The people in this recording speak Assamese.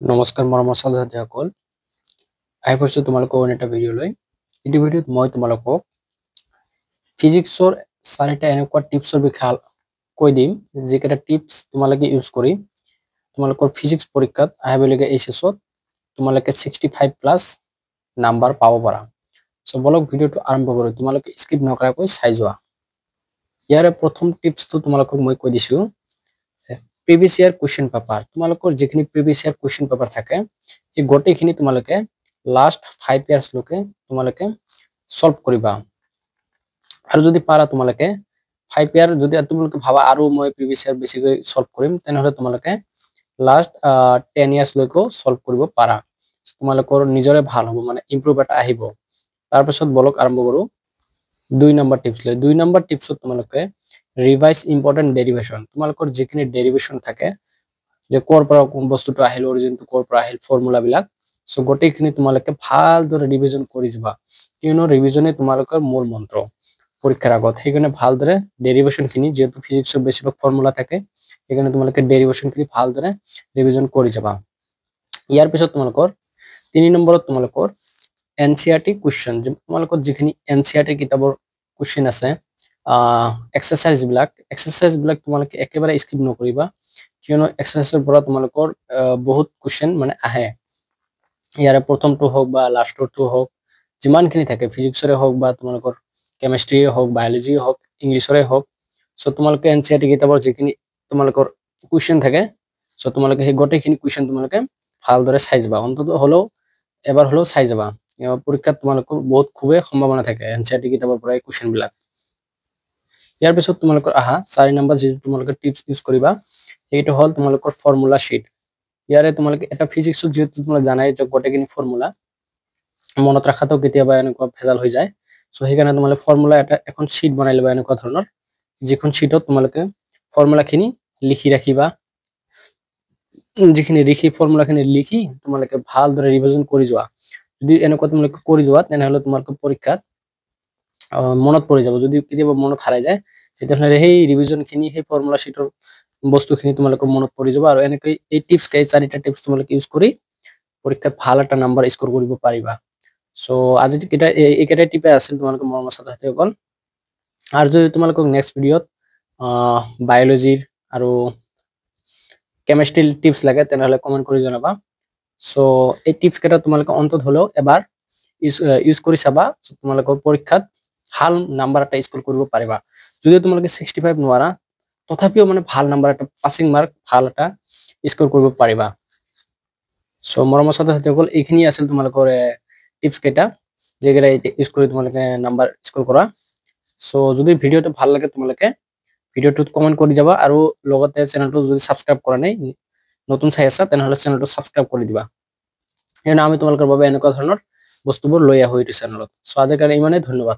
নমস্কাৰ মৰমৰ ছাত্ৰ-ছাত্ৰীসকল, আহি পৰিছোঁ তোমালোকৰ অন্য এটা ভিডিঅ'লৈ। এইটো ভিডিঅ'ত মই তোমালোকক ফিজিক্সৰ 4টা এনেকুৱা টিপছৰ বিষয়ে কৈ দিম, যিকেইটা টিপছ তোমালোকে ইউজ কৰি তোমালোকৰ ফিজিক্স পৰীক্ষাত আহিবলগীয়া এইচএছত তোমালোকে 65+ নাম্বাৰ পাব পাৰা। সো বলক ভিডিঅ'টো আৰম্ভ কৰোঁ, তোমালোকে স্কিপ নকৰাকৈ চাই যোৱা। ইয়াৰে প্ৰথম টিপছটো তোমালোকক মই কৈ দিছোঁ, প্ৰিভিয়াছ ইয়াৰ কুৱেশ্যন পেপাৰ। তোমালোকৰ যিখিনি প্ৰিভিয়াছ ইয়াৰ কুৱেশ্যন পেপাৰ থাকে এই গোটেইখিনি তোমালোকে লাষ্ট 5 ইয়াৰ্স লৈকে তোমালোকে সলভ কৰিবা। আৰু যদি পাৰা তোমালোকে 5 ইয়াৰ যদি তোমালোকে ভাবা আৰু মই প্ৰিভিয়াছ ইয়াৰ বেছিকৈ সলভ কৰিম, তেনেহলে তোমালোকে লাষ্ট 10 ইয়াৰ্স লৈকে সলভ কৰিব পাৰা। তোমালোকৰ নিজৰে ভাল হ'ব, মানে ইমপ্ৰুভ এটা আহিব। তাৰপিছত বলক আৰম্ভ কৰোঁ 2 নম্বৰ টিপছ লৈ। 2 নম্বৰ টিপছত তোমালোকে ৰিভাইজ ইম্পৰ্টেন্ট ডেৰিভেশ্যন। তোমালোকৰ যিখিনি ডেৰিভেশ্যন থাকে, যে কৰ পৰা কোন বস্তুটো আহিল, অৰিজিনটো কৰ পৰা আহিল, ফৰ্মুলা বিলাক, সো গোটেইখিনি তোমালোকে ভালদৰে ৰিভিজন কৰি যাবা। কিয়নো ৰিভিজনে তোমালোকৰ মূল মন্ত্ৰ পৰীক্ষাৰ আগত। সেইকাৰণে ভালদৰে ডেৰিভেশ্যন খিনি, যেহেতু ফিজিক্সৰ বেছিভাগ ফৰ্মুলা থাকে, সেইকাৰণে তোমালোকে ডেৰিভেশ্যন খিনি ভালদৰে ৰিভিজন কৰি যাবা। ইয়াৰ পিছত তোমালোকৰ 3 নম্বৰত তোমালোকৰ এনচিইআৰটি কুৱেশ্যন, তোমালোকৰ যিখিনি এনচিইআৰটি কিতাপৰ কুৱেশ্যন আছে, এক্সাৰসাইজ বিলাক তোমালোকে একেবাৰে স্কিপ নকৰিবা। কিয়নো এক্সাৰসাইজৰ পৰা তোমালোকৰ বহুত কুৱেশ্যন মানে আহে। ইয়াৰে প্ৰথমটো হওক বা লাষ্টৰটো হওক, যিমানখিনি থাকে ফিজিক্সৰে হওক বা তোমালোকৰ কেমিষ্ট্ৰিয়ে হওক, বায়'লজিয়ে হওক, ইংলিছৰে হওক, সো তোমালোকে এনচিইআৰটি কিতাপৰ যিখিনি তোমালোকৰ কুৱেশ্যন থাকে, সো তোমালোকে সেই গোটেইখিনি কুৱেশ্যন তোমালোকে ভালদৰে চাই যাবা। অন্তত হলেও এবাৰ হলেও চাই যাবা। পৰীক্ষাত তোমালোকৰ বহুত খুবেই সম্ভাৱনা থাকে এনচিইআৰটি কিতাপৰ পৰা এই কুৱেশ্যন বিলাক। ইয়াৰ পিছত তোমালোকৰ 4 নম্বৰ যিটো তোমালোকে টিপছ ইউজ কৰিবা, সেইটো হল তোমালোকৰ ফৰ্মুলা শীট। ইয়াৰে তোমালোকে এটা ফিজিক্সত যেহেতু তোমৰা জানাই যে গোটেইখিনি ফৰ্মুলা মনত ৰাখাটো কেতিয়াবা এনেকুৱা ভেজাল হৈ যায়। সো সেইকাৰণে তোমালোকে ফৰ্মুলা এখন শীট বনাই লবা এনেকুৱা ধৰণৰ, যিখন শীটত তোমালোকে ফৰ্মুলা খিনি লিখি ৰাখিবা। যিখিনি ফৰ্মুলা খিনি লিখি তোমালোকে ভালদৰে ৰিভিজন কৰি যোৱা। যদি এনেকুৱা তোমালোকে কৰি যোৱা, তেনেহলে তোমালোকৰ পৰীক্ষাত মনত পৰি যাব। যদি কেতিয়াবা মনত হাৰাই যায়, তেতিয়াহলে সেই ৰিভিজন খিনি, সেই ফৰ্মুলা শীটৰ বস্তুখিনি তোমালোকে মনত পৰি যাব। আৰু এনেকৈ এই টিপছ 4টা টিপছ তোমালোকে ইউজ কৰি পৰীক্ষাত ভাল এটা নাম্বাৰ স্কোৰ কৰিব পাৰিবা। সো আজি এইকেইটা টিপে আছিল তোমালোকৰ মৰমৰ ছাত্ৰ-ছাত্ৰীসকল। আৰু যদি তোমালোকক নেক্সট ভিডিঅ'ত বায়'লজিৰ আৰু কেমিষ্ট্ৰি টিপছ লাগে, তেনেহলে কমেন্ট কৰি জনাবা। সো এই টিপছ কেইটা তোমালোকে অন্তত হলেও এবাৰ ইউজ কৰি চাবা, তোমালোকৰ পৰীক্ষাত ভাল নাম্বাৰ এটা স্কোৰ কৰিব পাৰিবা। যদি তোমালোকে 65 নোৱাৰা, তথাপিও মানে ভাল নাম্বাৰ এটা, পাছিং মাৰ্ক ভাল এটা স্কোৰ কৰিব পাৰিবা। সো মৰমৰ ছাত্ৰ-ছাত্ৰীসকল, এইখিনি আছিল তোমালোকৰ টিপছ কেইটা, যেকেইটা ইউজ কৰি তোমালোকে নাম্বাৰ স্কোৰ কৰা। সো যদি ভিডিঅ'টো ভাল লাগে, তোমালোকে ভিডিঅ'টোত কমেন্ট কৰি যাবা। আৰু লগতে চেনেলটো যদি সাবস্ক্ৰাইব কৰা নাই, নতুন চাই আছা, তেনেহলে চেনেলটো সাবস্ক্ৰাইব কৰি দিবা। আমি তোমালোকৰ বাবে এনেকুৱা ধৰণৰ বস্তুবোৰ লৈ আহো এইটো চেনেলত। সো আজিৰ কাৰণে ইমানেই, ধন্যবাদ।